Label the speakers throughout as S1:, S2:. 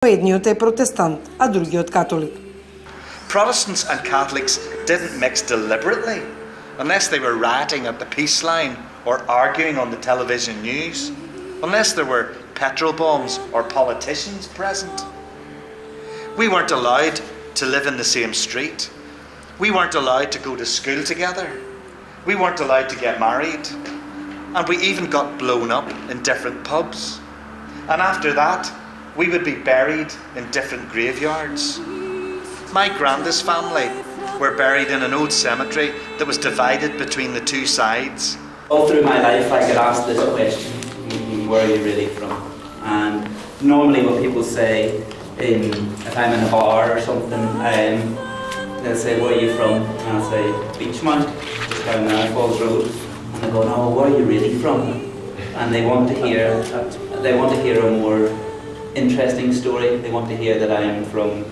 S1: Едниот е протестант, а другиот католик.
S2: Protestants and Catholics didn't mix deliberately, unless they were rioting at the peace line or arguing on the television news, unless there were petrol bombs or politicians present. We weren't allowed to live in the same street. We weren't allowed to go to school together. We weren't allowed to get married. And we even got blown up in different pubs. And after that, we would be buried in different graveyards. My grandest family were buried in an old cemetery that was divided between the two sides.
S3: All through my life I get asked this question, where are you really from? And normally what people say, if I'm in a bar or something, they'll say, where are you from? And I'll say, Beachmount, just down there, Falls Road. And they go, no, where are you really from? And they want to hear a more interesting story. They want to hear that I am from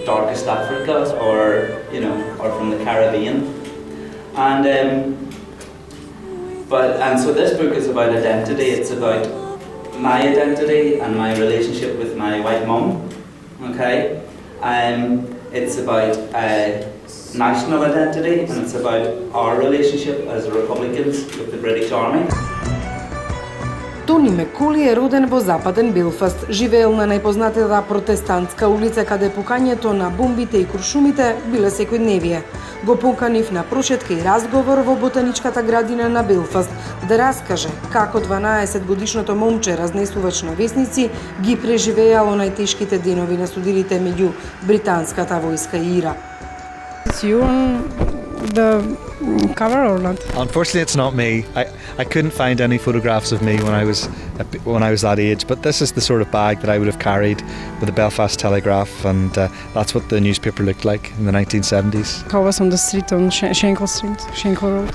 S3: darkest Africa, or from the Caribbean. And so this book is about identity. It's about my identity and my relationship with my white mum. Okay, it's about national identity, and it's about our relationship as Republicans with the British Army.
S1: Тони Мекули е роден во западен Белфаст. Живеел на најпознатата протестантска улица каде пукањето на бомбите и куршумите биле секојдневие. Го поканив на прошетка и разговор во ботаничката градина на Белфаст да раскаже како 12-годишното момче разнесувач на весници ги преживеало најтешките денови на судирите меѓу британската војска и Ира.
S4: The cover or not?
S5: Unfortunately, it's not me. I couldn't find any photographs of me when I was that age. But this is the sort of bag that I would have carried with the Belfast Telegraph, and that's what the newspaper looked like in the 1970s.
S4: I was on the street on Schenkel Road.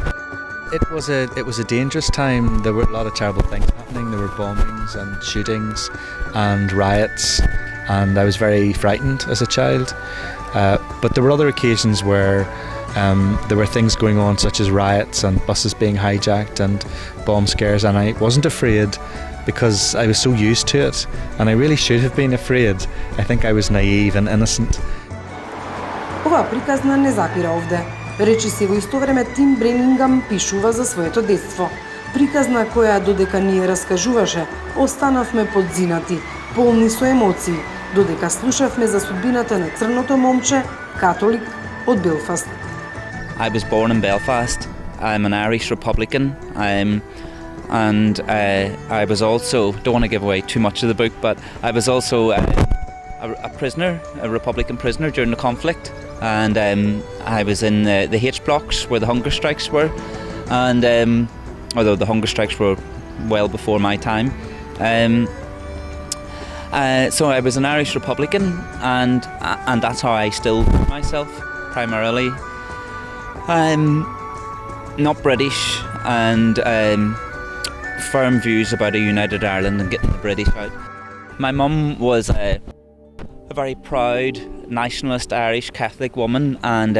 S5: It was a dangerous time. There were a lot of terrible things happening. There were bombings and shootings and riots, and I was very frightened as a child. But there were other occasions where there were things going on, such as riots and buses being hijacked and bomb scares, and I wasn't afraid because I was so used to it, and I really should have been afraid. I think I was naive and innocent.
S1: Ова приказна не запира овде. Речи си во исто време Тим Бренингам пишува за своето детство. Приказна која додека ни ја раскажуваше, останавме подзинати, полни со емоции, додека слушавме за судбината на црното момче, католик од Белфаст.
S3: I was born in Belfast. I'm an Irish Republican, and I was also, don't want to give away too much of the book, but I was also a prisoner, a Republican prisoner during the conflict, and I was in the H blocks where the hunger strikes were, and although the hunger strikes were well before my time. So I was an Irish Republican, and that's how I still view myself primarily. I'm not British, and firm views about a united Ireland and getting the British out. My mum was a very proud nationalist Irish Catholic woman, and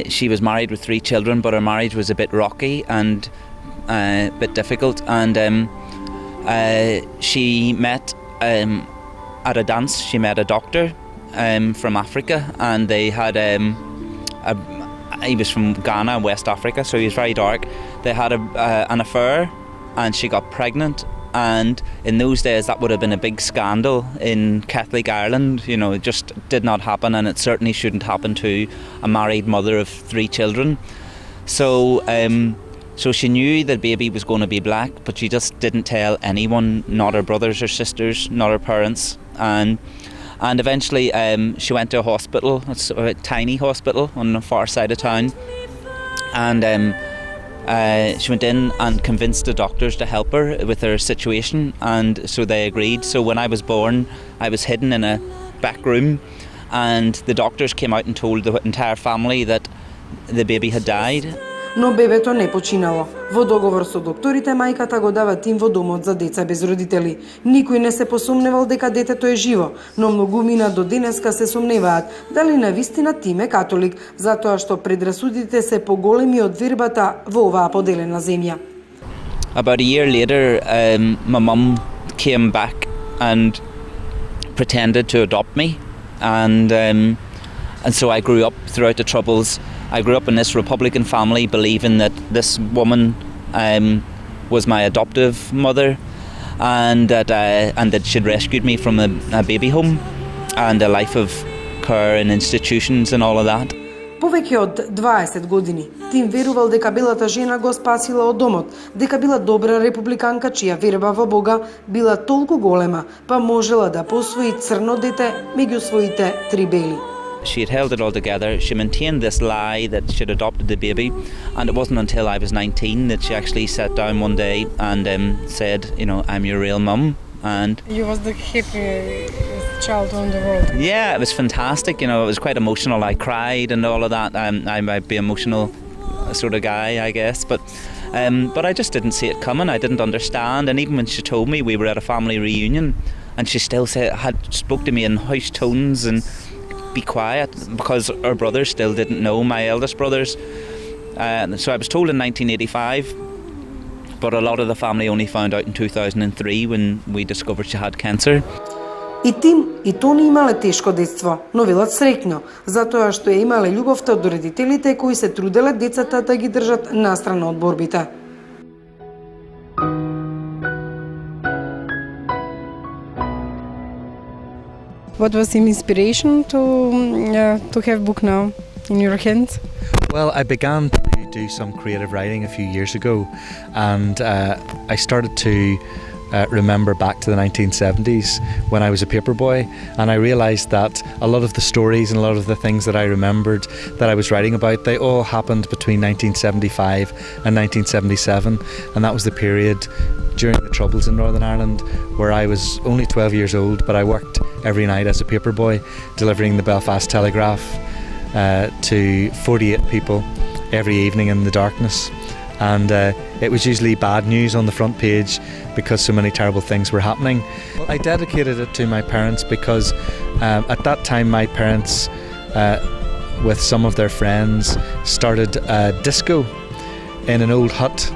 S3: she was married with 3 children, but her marriage was a bit rocky and a bit difficult, and she met at a dance, she met a doctor from Africa, and they had he was from Ghana, West Africa, so he was very dark. They had an affair, and she got pregnant, and in those days that would have been a big scandal in Catholic Ireland. You know, it just did not happen, and it certainly shouldn't happen to a married mother of 3 children. So so she knew the baby was going to be black, but she just didn't tell anyone, not her brothers or sisters, not her parents, and eventually she went to a hospital, a tiny hospital on the far side of town, and she went in and convinced the doctors to help her with her situation, and so they agreed. So when I was born, I was hidden in a back room, and the doctors came out and told the entire family that the baby had died.
S1: Но бебето не починало. Во договор со докторите, мајката го дава Тим во домот за деца без родители. Никој не се посомневал дека детето е живо, но многумина до денеска се сомневаат дали навистина Тим е католик, затоа што предрасудите се поголеми од вербата во оваа поделена земја.
S3: About a year later, my mum came back and pretended to adopt me, and so I grew up throughout the Troubles. I grew up in this Republican family, believing that this woman was my adoptive mother, and that she'd rescued me from a baby home and a life of care and institutions and all of that.
S1: Повеќе од 20 години Тим верувал дека белата жена го спасила од домот, дека била добра републиканка чија верба во Бога била толку голема, па можела да посвои црно дете меѓу своите 3 бели.
S3: She had held it all together. She maintained this lie that she'd adopted the baby, and it wasn't until I was 19 that she actually sat down one day and said, you know, I'm your real mum. And
S4: You was the happiest child on the world.
S3: yeah, it was fantastic. You know, it was quite emotional. I cried and all of that. I might be emotional sort of guy, I guess, but I just didn't see it coming. I didn't understand, and even when she told me, we were at a family reunion, and she still spoke to me in hushed tones and be quiet, because our brothers still didn't know, my eldest brothers. So I was told in 1985, but a lot of the family only found out in 2003 when we discovered she had cancer.
S1: И Тим и Тони имале тешко детство, но велат среќно, затоа што ја имале љубовта од родителите кои се труделе децата да ги држат настрана од борбите.
S4: What was the inspiration to have book now in your hands?
S5: Well, I began to do some creative writing a few years ago, and I started to remember back to the 1970s when I was a paperboy, and I realised that a lot of the stories and a lot of the things that I remembered that I was writing about, they all happened between 1975 and 1977, and that was the period during the Troubles in Northern Ireland where I was only 12 years old, but I worked every night as a paperboy delivering the Belfast Telegraph to 48 people every evening in the darkness, and it was usually bad news on the front page because so many terrible things were happening. I dedicated it to my parents because at that time my parents with some of their friends started a disco in an old hut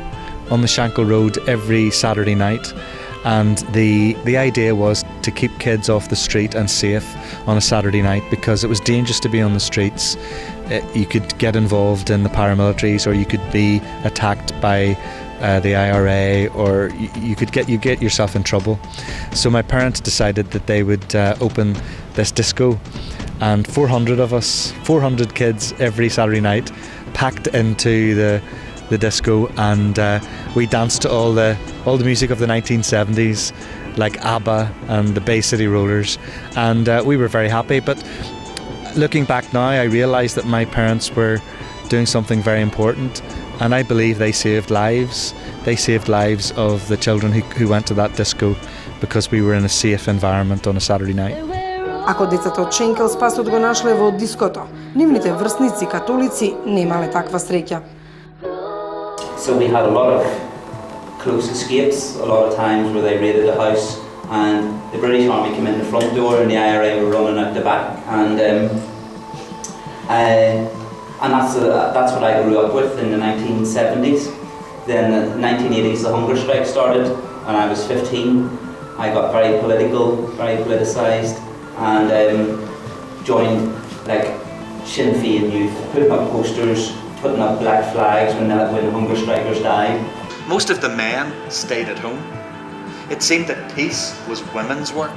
S5: on the Shankle Road every Saturday night, and the idea was to keep kids off the street and safe on a Saturday night, because it was dangerous to be on the streets. You could get involved in the paramilitaries, or you could be attacked by the IRA, or you get yourself in trouble. So my parents decided that they would open this disco, and 400 of us, 400 kids every Saturday night, packed into the disco, and we danced to all the music of the 1970s, like ABBA and the Bay City Rollers, and we were very happy. But looking back now, I realise that my parents were doing something very important, and I believe they saved lives. They saved lives of the children who went to that disco, because we were in a safe environment on a Saturday night.
S1: Ако децата од Шенкел спасот го нашле во диското, нивните врсници католици немале таква среќа.
S3: So we had a lot of close escapes, a lot of times where they raided the house and the British Army came in the front door and the IRA were running out the back, and that's what I grew up with in the 1970s. Then in the 1980s the hunger strike started, and I was 15. I got very political, very politicised, and joined like Sinn Féin youth, putting up posters, putting up black flags when hunger strikers died.
S2: Most of the men stayed at home. It seemed that peace was women's work.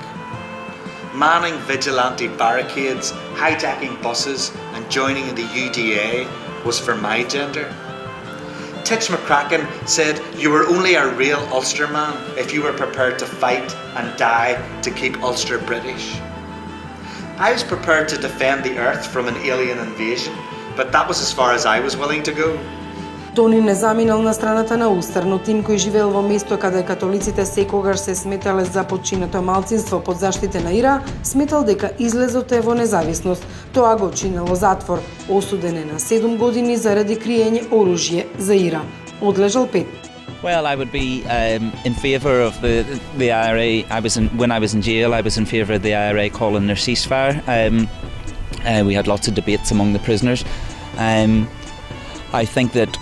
S2: Manning vigilante barricades, hijacking buses and joining in the UDA was for my gender. Titch McCracken said you were only a real Ulster man if you were prepared to fight and die to keep Ulster British. I was prepared to defend the earth from an alien invasion, but that was as far as I was willing to go.
S1: Тони не заминал на страната на Устер, но Тим кој живеел во место каде католиците секогаш се сметале за подчинето малцинство под заштите на ИРА, сметал дека излезот е во независност. Тоа го чинело затвор. Осуден е на 7 години заради криење оружје за ИРА. Одлежал 5.
S3: Well, I would be in favour of the IRA. When I was in jail, I was in favour of the IRA calling their ceasefire. We had lots of debates among the prisoners. I think that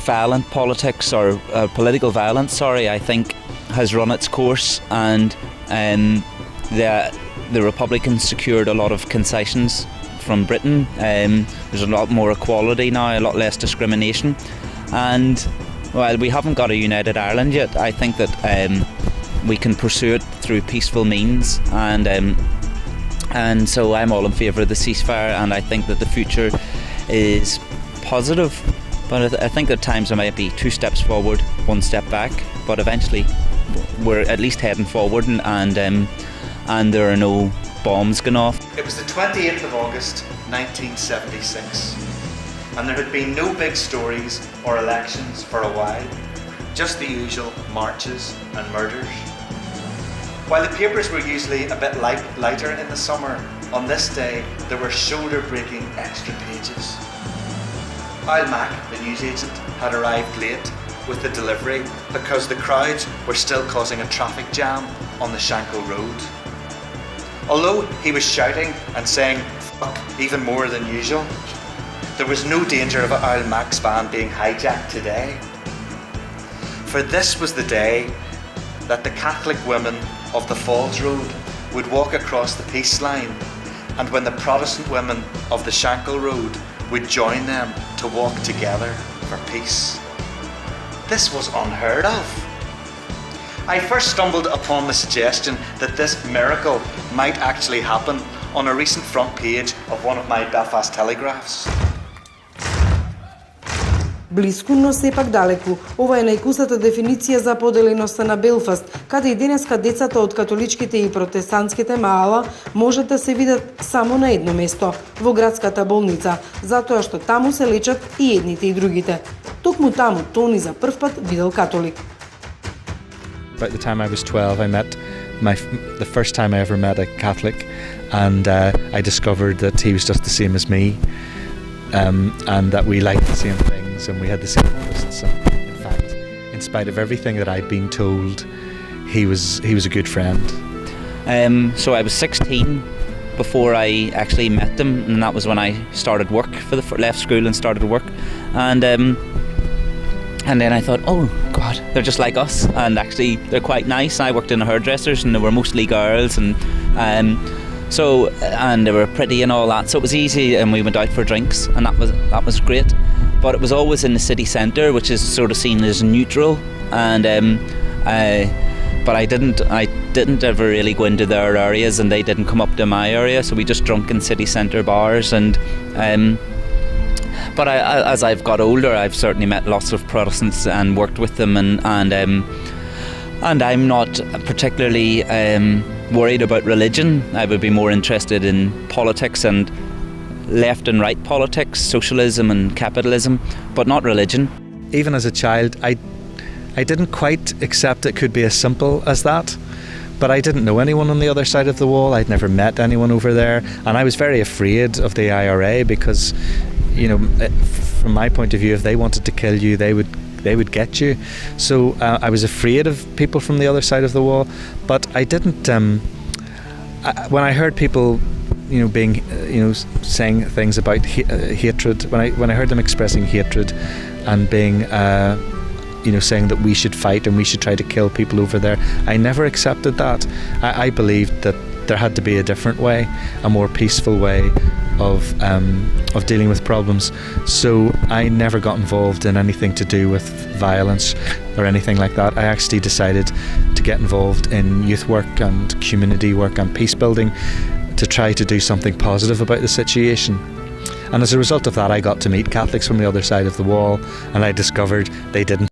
S3: violent politics, or political violence, I think has run its course, and the Republicans secured a lot of concessions from Britain. There's a lot more equality now, a lot less discrimination, and while we haven't got a united Ireland yet, I think that we can pursue it through peaceful means, and so I'm all in favour of the ceasefire, and I think that the future is positive. But I think at times there might be 2 steps forward, 1 step back, but eventually we're at least heading forward, and there are no bombs going off.
S2: It was the 28th of August 1976, and there had been no big stories or elections for a while, just the usual marches and murders. While the papers were usually a bit lighter in the summer, on this day there were shoulder-breaking extra pages. Al Mac, the newsagent, had arrived late with the delivery because the crowds were still causing a traffic jam on the Shankill Road. Although he was shouting and saying "fuck" even more than usual, there was no danger of Al Mac's van being hijacked today. For this was the day that the Catholic women of the Falls Road would walk across the peace line, and when the Protestant women of the Shankill Road would join them to walk together for peace. This was unheard of. I first stumbled upon the suggestion that this miracle might actually happen on a recent front page of one of my Belfast telegraphs.
S1: Блиску, но сепак далеку. Ова е најкусата дефиниција за поделеноста на Белфаст, каде и денеска децата од католичките и протестантските маала можат да се видат само на едно место, во градската болница, затоа што таму се лечат и едните и другите. Токму таму Тони за прв пат видел католик.
S5: About the time I was 12, I met the first time I ever met a Catholic, and I discovered that he was just the same as me, and that we liked the same things and we had the same interests. And in fact, in spite of everything that I'd been told, he was a good friend.
S3: So I was 16 before I actually met them, and that was when I started work left school and started work, and then I thought, oh God, they're just like us, and actually they're quite nice. I worked in a hairdresser's, and they were mostly girls, and they were pretty and all that, so it was easy, and we went out for drinks, and that was great. But it was always in the city centre, which is sort of seen as neutral, and but I didn't ever really go into their areas, and they didn't come up to my area, so we just drunk in city centre bars. And but as I've got older, I've certainly met lots of Protestants and worked with them, and I'm not particularly worried about religion. I would be more interested in politics and left and right politics, socialism and capitalism, but not religion.
S5: Even as a child, I didn't quite accept it could be as simple as that, but I didn't know anyone on the other side of the wall. I'd never met anyone over there, and I was very afraid of the IRA because, you know, from my point of view, if they wanted to kill you, they would get you. So I was afraid of people from the other side of the wall, but I didn't. When I heard people, saying things about hatred, when I heard them expressing hatred and being, saying that we should fight and we should try to kill people over there, I never accepted that. I believed that there had to be a different way, a more peaceful way of dealing with problems. So I never got involved in anything to do with violence or anything like that. I actually decided to get involved in youth work and community work and peace building to try to do something positive about the situation. And as a result of that, I got to meet Catholics from the other side of the wall, and I discovered they didn't